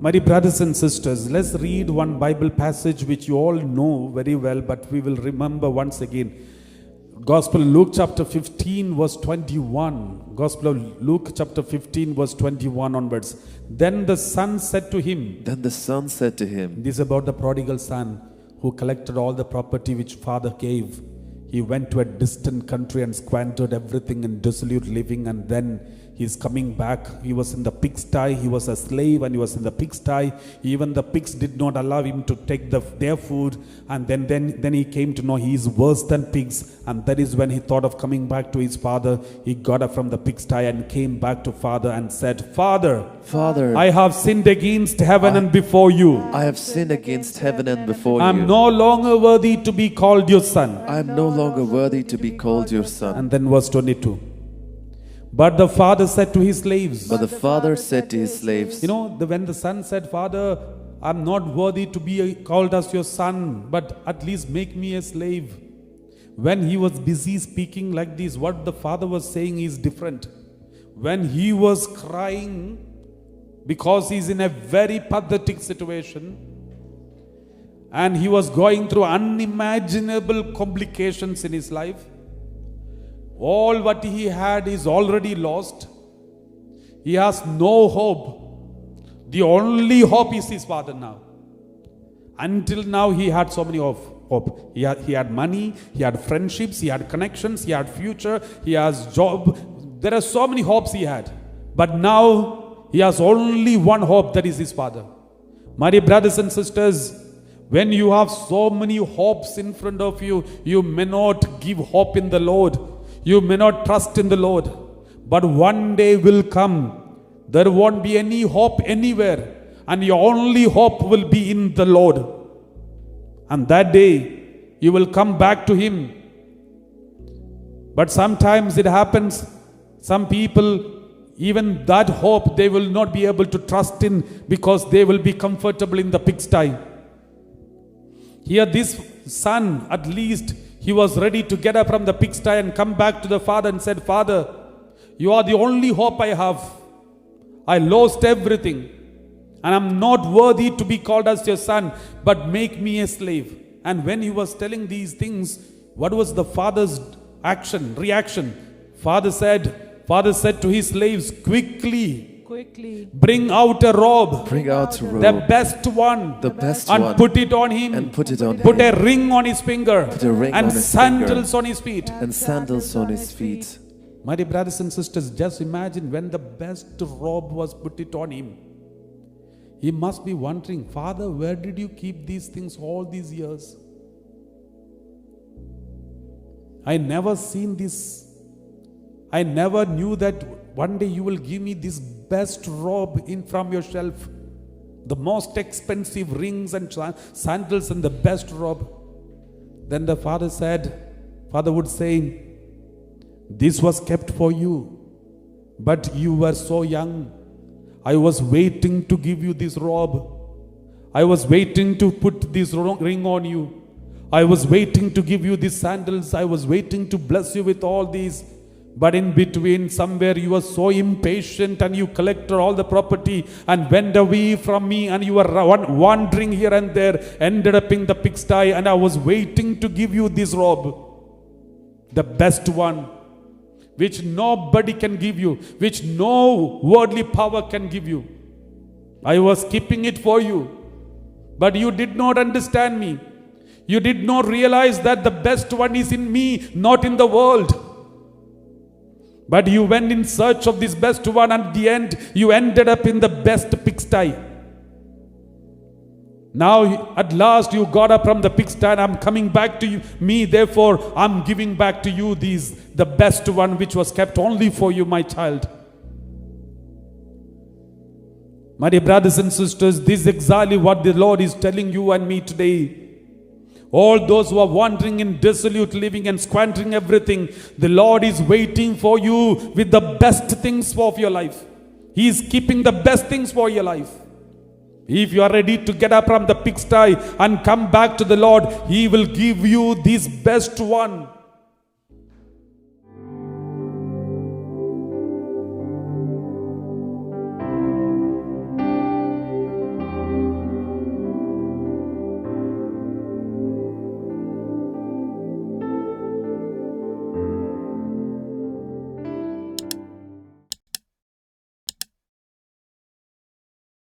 My dear brothers and sisters, let's read one Bible passage which you all know very well, but we will remember once again. Gospel of Luke chapter 15 verse 21. Gospel of Luke chapter 15 verse 21 onwards. Then the son said to him. This is about the prodigal son who collected all the property which father gave. He went to a distant country and squandered everything in dissolute living, and then he's coming back. He was in the pigsty. He was a slave and he was in the pigsty. Even the pigs did not allow him to take their food. And then he came to know he is worse than pigs. And that is when he thought of coming back to his father. He got up from the pigsty and came back to father and said, Father, I have sinned against heaven and before you. I have sinned against heaven and before you. I am no longer worthy to be called your son. I am no longer worthy to be called your son. And then verse 22. But the father said to his slaves. When the son said, Father, I'm not worthy to be called as your son, but at least make me a slave. When he was busy speaking like this, what the father was saying is different. When he was crying because he's in a very pathetic situation and he was going through unimaginable complications in his life, all what he had is already lost. He has no hope. The only hope is his father now. Until now he had so many hope. He had money, he had friendships, he had connections, he had future, he has job. There are so many hopes he had. But now he has only one hope, that is his father. My dear brothers and sisters, when you have so many hopes in front of you, you may not give hope in the Lord. You may not trust in the Lord, but one day will come. There won't be any hope anywhere, and your only hope will be in the Lord. And that day, you will come back to Him. But sometimes it happens, some people, even that hope, they will not be able to trust in because they will be comfortable in the pigsty. Here this son, at least, he was ready to get up from the pigsty and come back to the father and said, Father, you are the only hope I have. I lost everything and I'm not worthy to be called as your son, but make me a slave. And when he was telling these things, what was the father's reaction? Father said to his slaves, quickly bring out a robe, the best one, and put it on him, put a ring on his finger, and sandals on his feet. My dear brothers and sisters, just imagine when the best robe was put it on him. He must be wondering, Father, where did you keep these things all these years? I never seen this. I never knew that one day you will give me this best robe from your shelf. The most expensive rings and sandals and the best robe. Then the father would say, this was kept for you, but you were so young. I was waiting to give you this robe. I was waiting to put this ring on you. I was waiting to give you these sandals. I was waiting to bless you with all these. But in between, somewhere you were so impatient and you collected all the property and went away from me, and you were wandering here and there, ended up in the pigsty, and I was waiting to give you this robe, the best one, which nobody can give you, which no worldly power can give you. I was keeping it for you, but you did not understand me. You did not realize that the best one is in me, not in the world. But you went in search of this best one, and at the end, you ended up in the best pigsty. Now, at last, you got up from the pigsty, and I'm coming back to me. Therefore, I'm giving back to you the best one which was kept only for you, my child. My dear brothers and sisters, this is exactly what the Lord is telling you and me today. All those who are wandering in dissolute living and squandering everything, the Lord is waiting for you with the best things of your life. He is keeping the best things for your life. If you are ready to get up from the pigsty and come back to the Lord, He will give you this best one.